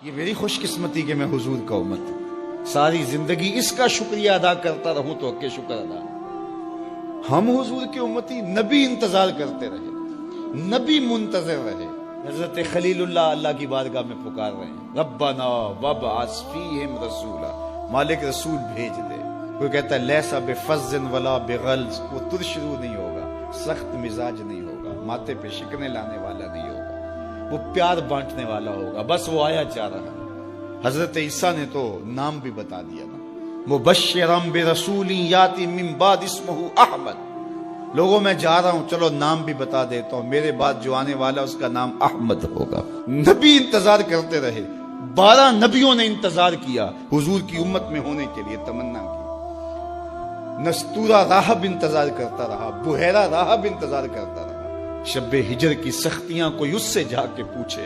یہ میری خوش قسمتی کہ میں حضور کا امت ہوں، ساری زندگی اس کا شکریہ ادا کرتا رہوں تو کہ شکر ادا نہیں۔ ہم حضور کی امتی، نبی انتظار کرتے رہے، نبی منتظر رہے۔ حضرت خلیل اللہ کی بارگاہ میں پکار رہے ہیں، ربنا وابعث فیہم رسولا، مالک رسول بھیج دے۔ کوئی کہتا ہے لیسا بفظ ولا بغلظ، وہ ترشرو نہیں ہوگا، سخت مزاج نہیں ہوگا، ماتھے پہ شکنے لانے والا نہیں ہوگا، وہ پیار بانٹنے والا ہوگا، بس وہ آیا جا رہا ہے۔ حضرت عیسیٰ نے تو نام بھی بتا دیا نا، مبشرا برسول یاتی من بعد اسمہ احمد، لوگوں میں جا رہا ہوں، چلو نام بھی بتا دیتا ہوں، میرے بعد جو آنے والا اس کا نام احمد ہوگا۔ نبی انتظار کرتے رہے، 12 نبیوں نے انتظار کیا حضور کی امت میں ہونے کے لیے، تمنا کی۔ نستورہ راہب انتظار کرتا رہا، بحیرہ راہب انتظار کرتا رہا۔ شب ہجر کی سختیاں کوئی اس سے جا کے پوچھے،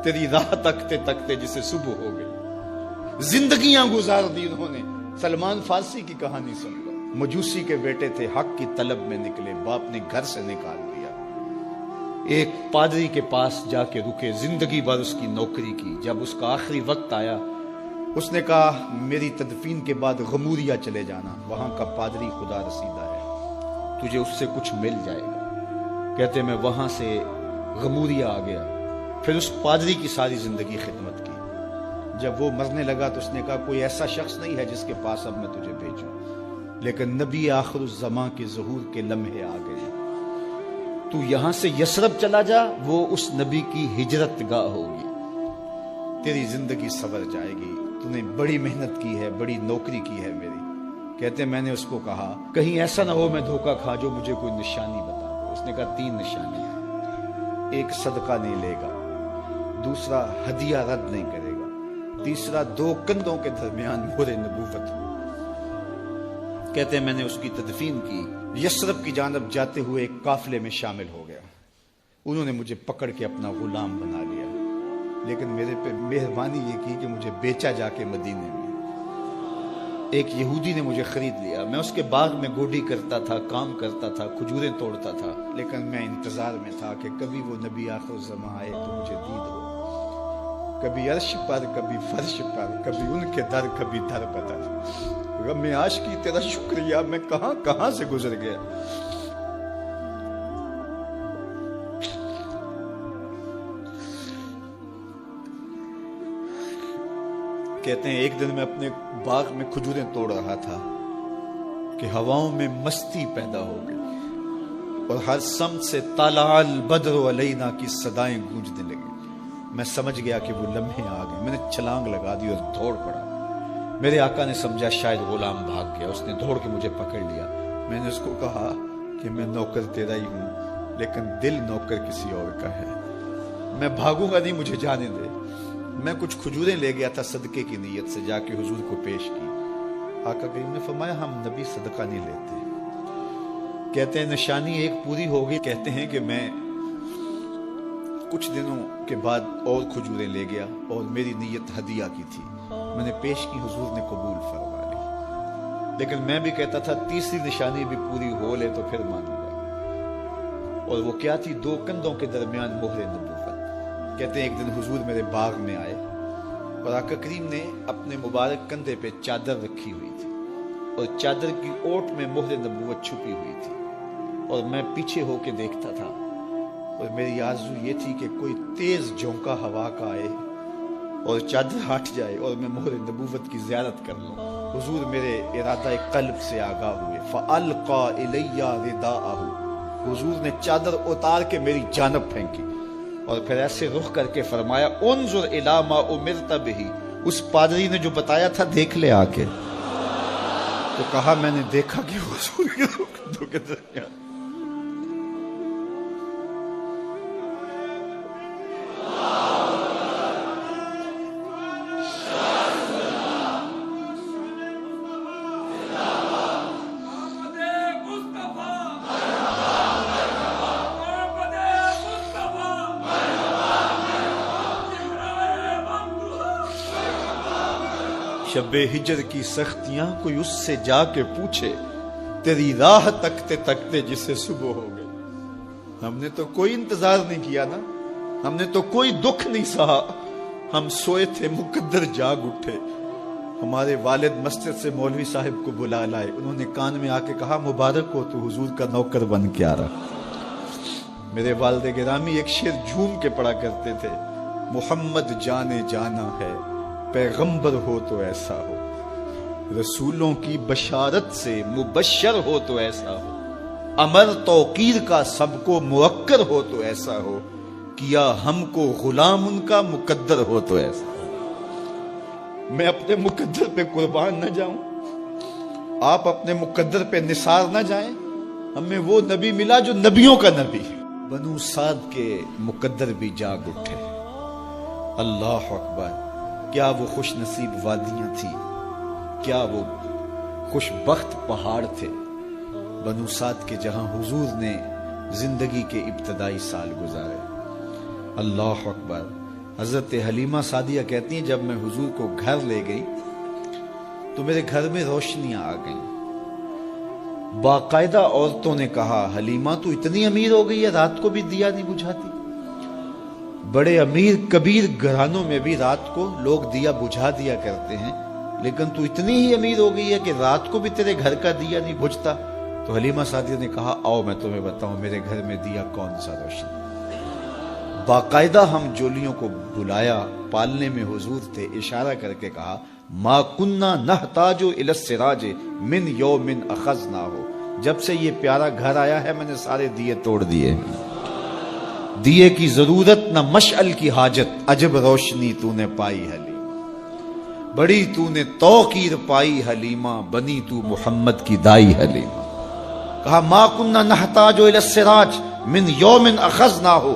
تیری راہ تکتے تکتے جسے صبح ہو گئی۔ زندگیاں گزار دی انہوں نے۔ سلمان فارسی کی کہانی سن لو، مجوسی کے بیٹے تھے، حق کی طلب میں نکلے، باپ نے گھر سے نکال دیا، ایک پادری کے پاس جا کے رکے، زندگی بھر اس کی نوکری کی۔ جب اس کا آخری وقت آیا، اس نے کہا میری تدفین کے بعد غموریا چلے جانا، وہاں کا پادری خدا رسیدہ ہے، تجھے اس سے کچھ مل جائے گا۔ کہتے میں وہاں سے غموریا آ گیا، پھر اس پادری کی ساری زندگی خدمت کی۔ جب وہ مرنے لگا تو اس نے کہا کوئی ایسا شخص نہیں ہے جس کے پاس اب میں تجھے بھیجوں، لیکن نبی آخر الزمان کے ظہور کے لمحے آ گئے، تو یہاں سے یثرب چلا جا، وہ اس نبی کی ہجرت گاہ ہوگی، تیری زندگی سنور جائے گی، تو نے بڑی محنت کی ہے، بڑی نوکری کی ہے میری۔ کہتے میں نے اس کو کہا کہیں ایسا نہ ہو میں دھوکہ کھا جو مجھے کوئی نشانی بتا دو۔ اس نے کہا 3 نشانیاں، ایک صدقہ نہیں لے گا، دوسرا ہدیہ رد نہیں کرے گا، تیسرا 2 کندھوں کے درمیان مہر نبوت ہو۔ کہتے ہیں میں نے اس کی تدفین کی، یثرب کی جانب جاتے ہوئے ایک قافلے میں شامل ہو گیا، انہوں نے مجھے پکڑ کے اپنا غلام بنا لیا، لیکن میرے پہ مہربانی یہ کی کہ مجھے بیچا جا کے مدینے میں۔ ایک یہودی نے مجھے خرید لیا، میں اس کے باغ میں گوڈی کرتا تھا، کام کرتا تھا، کھجوریں توڑتا تھا، لیکن میں انتظار میں تھا کہ کبھی وہ نبی آخر الزمان آئے تو مجھے دید ہو، کبھی عرش پر، کبھی فرش پر، کبھی ان کے در، کبھی در بدر۔ غم عاشقی تیرا شکریہ، میں کہاں کہاں سے گزر گیا۔ کہتے ہیں ایک دن میں اپنے باغ میں کھجوریں توڑ رہا تھا کہ ہواؤں میں مستی پیدا ہو گئی اور ہر سمت سے طلع البدر علینا کی صدائیں گونجنے لگی۔ میں سمجھ گیا کہ وہ لمحے آ گئے، میں نے چھلانگ لگا دی اور دوڑ پڑا۔ میرے آقا نے سمجھا شاید غلام بھاگ گیا، اس نے دوڑ کے مجھے پکڑ لیا۔ میں نے اس کو کہا کہ میں نوکر تیرا ہی ہوں، لیکن دل نوکر کسی اور کا ہے، میں بھاگوں گا نہیں، مجھے جانے دے۔ میں کچھ کھجوریں لے گیا تھا صدقے کی نیت سے، جا کے حضور کو پیش کی۔ آقا کریم نے فرمایا ہم نبی صدقہ نہیں لیتے۔ کہتے ہیں نشانی ایک پوری ہو گئی، کہتے ہیں کہ میں کچھ دنوں کے بعد اور کھجوریں لے گیا اور میری نیت ہدیہ کی تھی، میں نے پیش کی، حضور نے قبول فرما لی، لیکن میں بھی کہتا تھا تیسری نشانی بھی پوری ہو لے تو پھر مانوں گا، اور وہ کیا تھی؟ 2 کندھوں کے درمیان مہر نبوت۔ کہتے ہیں ایک دن حضور میرے باغ میں آئے اور آقا کریم نے اپنے مبارک کندھے پہ چادر رکھی ہوئی تھی اور چادر کی اوٹ میں مہر نبوت چھپی ہوئی تھی، اور میں پیچھے ہو کے دیکھتا تھا، اور میری آرزو یہ تھی کہ کوئی تیز جھونکا ہوا کا آئے اور چادر ہٹ جائے اور میں مہر نبوت کی زیارت کر لوں۔ حضور میرے ارادہ قلب سے آگاہ ہوئے، فَأَلْقَى إِلَيَّ رِدَاءَهُ، حضور نے چادر اتار کے میری جانب پھینکی اور پھر ایسے رخ کر کے فرمایا انظر الی ما امرت بہ، اس پادری نے جو بتایا تھا دیکھ لے آ کے۔ تو کہا میں نے دیکھا کہ حضور کے کندھوں کے درمیان شب ہجر کی سختیاں کوئی اس سے جا کے پوچھے، تیری راہ تکتے تکتے جسے صبح ہو گئی۔ ہم نے تو کوئی انتظار نہیں کیا نا، ہم نے تو کوئی دکھ نہیں سہا، ہم سوئے تھے مقدر جاگ اٹھے. ہمارے والد مسجد سے مولوی صاحب کو بلا لائے. انہوں نے کان میں آ کے کہا مبارک ہو تو حضور کا نوکر بن کے آ رہا. میرے والد گرامی ایک شعر جھوم کے پڑھا کرتے تھے, محمد جانے جانا ہے پیغمبر ہو تو ایسا ہو, رسولوں کی بشارت سے مبشر ہو تو ایسا ہو, امر توقیر کا سب کو موکر ہو تو ایسا ہو, کیا ہم کو غلام ان کا مقدر ہو تو ایسا ہو. میں اپنے مقدر پہ قربان نہ جاؤں, آپ اپنے مقدر پہ نثار نہ جائیں. ہمیں وہ نبی ملا جو نبیوں کا نبی. بنو سعد کے مقدر بھی جاگ اٹھے. اللہ اکبر. کیا وہ خوش نصیب وادیاں تھی, کیا وہ خوش بخت پہاڑ تھے بنو سعد کے, جہاں حضور نے زندگی کے ابتدائی سال گزارے. اللہ اکبر. حضرت حلیمہ سعدیہ کہتی ہیں جب میں حضور کو گھر لے گئی تو میرے گھر میں روشنیاں آ گئیں. باقاعدہ عورتوں نے کہا حلیمہ تو اتنی امیر ہو گئی ہے رات کو بھی دیا نہیں بجھاتی. بڑے امیر کبیر گھرانوں میں بھی رات کو لوگ دیا بجھا دیا کرتے ہیں, لیکن تو اتنی ہی امیر ہو گئی ہے کہ رات کو بھی تیرے گھر کا دیا نہیں بجھتا. تو حلیمہ سعدیہ نے کہا آؤ میں تمہیں بتاؤں میرے گھر میں دیا کون سا روشن. باقاعدہ ہم جولیوں کو بلایا, پالنے میں حضور تھے, اشارہ کر کے کہا ما کننا نحتاج الی السراج من یوم اخذناہ. جب سے یہ پیارا گھر آیا ہے میں نے سارے دیے توڑ دیے. دیے کی ضرورت نہ مشعل کی حاجت, عجب روشنی تو نے پائی حلیمہ, بڑی تو نے توقیر پائی حلیمہ, بنی تو محمد کی دائی حلیمہ. کہا ما کننا نحتاج الی السراج من یوم اخذناہ.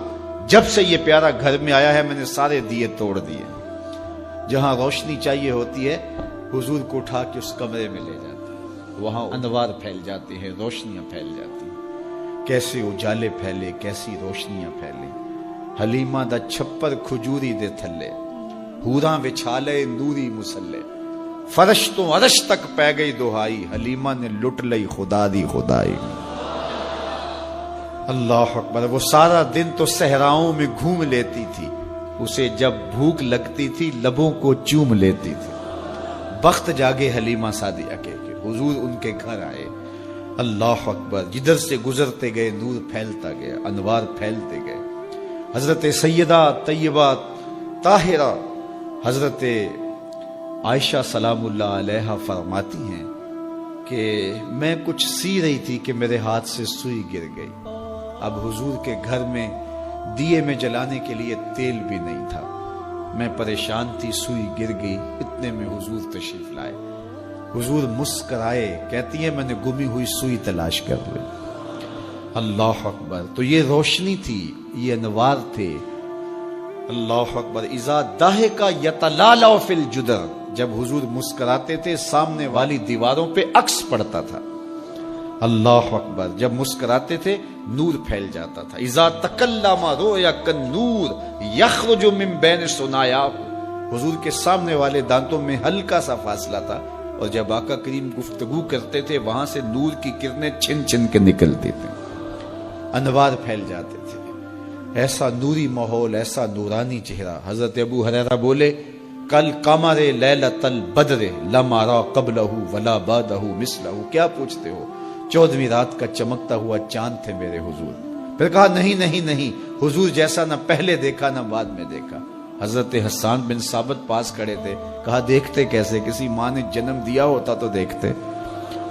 جب سے یہ پیارا گھر میں آیا ہے میں نے سارے دیے توڑ دیے. جہاں روشنی چاہیے ہوتی ہے حضور کو اٹھا کے اس کمرے میں لے جاتے ہیں, وہاں انوار پھیل جاتے ہیں, روشنیاں پھیل جاتی ہیں. کیسے اجالے پھیلے, کیسی روشنیاں پھیلیں. حلیمہ دا چھپر کھجوری دے تھلے, حوراں وچھالے نوری مسلے, فرش تو عرش تک پہ گئی دہائی, حلیمہ نے لٹ لئی خدا دی خدائی. اللہ اکبر. وہ سارا دن تو صحراؤں میں گھوم لیتی تھی, اسے جب بھوک لگتی تھی لبوں کو چوم لیتی تھی. بخت جاگے حلیمہ سعدیہ کے حضور ان کے گھر آئے. اللہ اکبر. جدھر سے گزرتے گئے نور پھیلتا گیا, انوار پھیلتے گئے. حضرت سیدہ طیبہ طاہرہ حضرت عائشہ سلام اللہ علیہا فرماتی ہیں کہ میں کچھ سی رہی تھی کہ میرے ہاتھ سے سوئی گر گئی. اب حضور کے گھر میں دیے میں جلانے کے لیے تیل بھی نہیں تھا. میں پریشان تھی, سوئی گر گئی. اتنے میں حضور تشریف لائے. حضور مسکرائے, کہتی ہے میں نے گمی ہوئی سوئی تلاش کر لی. اللہ اکبر. تو یہ روشنی تھی, یہ انوار تھے. اللہ اکبر. اذا ضحک یتلالع فی الجدر. جب حضور مسکراتے تھے سامنے والی دیواروں پہ عکس پڑتا تھا. اللہ اکبر. جب مسکراتے تھے نور پھیل جاتا تھا. اذا تکلم رؤیا کالنور یخرج من بین ثنایاہ. حضور کے سامنے والے دانتوں میں ہلکا سا فاصلہ تھا, اور جب آقا کریم گفتگو کرتے تھے وہاں سے نور کی کرنیں چھن چھن کے نکلتی تھیں, انوار پھیل جاتے تھے. ایسا نوری ماحول, ایسا نورانی چہرہ. حضرت ابو ہریرہ بولے کل قمر لیلۃ البدر لم ارى قبلہ ولا بعدہ مثلہ. کیا پوچھتے ہو, 14ویں رات کا چمکتا ہوا چاند تھے میرے حضور. پھر کہا نہیں نہیں نہیں, حضور جیسا نہ پہلے دیکھا نہ بعد میں دیکھا. حضرت حسان بن ثابت پاس کھڑے تھے. کہا دیکھتے کیسے, کسی ماں نے جنم دیا ہوتا تو دیکھتے.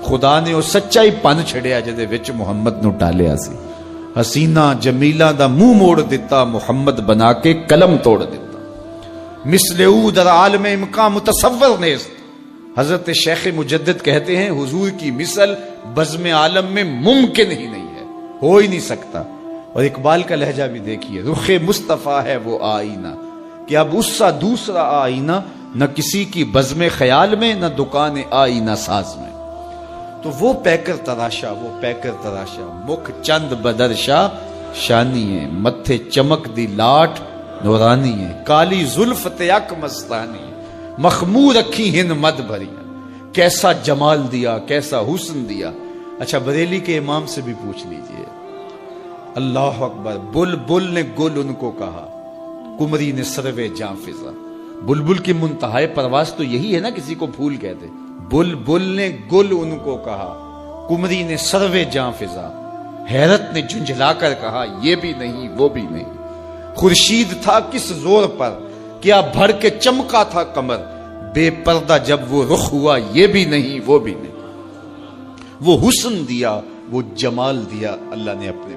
خدا نے وہ سچائی پن چھڑیا جدے وچ محمد نو ٹالیا سی. حسینہ جمیلہ دا منہ موڑ دیتا, محمد بنا کے قلم توڑ دیتا. مثل او در عالم امکان متصور نیست. حضرت شیخ مجدد کہتے ہیں حضور کی مثل بزم عالم میں ممکن ہی نہیں ہے, ہو ہی نہیں سکتا. اور اقبال کا لہجہ بھی دیکھیے, رخ مصطفیٰ ہے وہ آئینہ کہ اب اس سا دوسرا آئینہ, نہ کسی کی بزم خیال میں نہ دکان آئینہ ساز میں. تو وہ پیکر تراشا, وہ پیکر تراشا, مکھ چند بدرشا شانی ہے, متھے چمک دی لاٹ نورانی ہے, کالی زلف تیک مستانی ہے, مخمور رکھی ہن مد بھری. کیسا جمال دیا, کیسا حسن دیا. اچھا بریلی کے امام سے بھی پوچھ لیجئے. اللہ اکبر. بل بل نے گل ان کو کہا, کمری نے سروے جاں فضا. بلبل کی منتہائے پرواز تو یہی ہے نا، کسی کو پھول کہتے. بلبل نے گل ان کو کہا، کمری نے سروے جاں فضا، حیرت نے جھنجھلا کر کہا یہ بھی نہیں وہ بھی نہیں. خورشید تھا کس زور پر، کیا بھر کے چمکا تھا کمر، بے پردہ جب وہ رخ ہوا یہ بھی نہیں وہ بھی نہیں. وہ حسن دیا وہ جمال دیا اللہ نے اپنے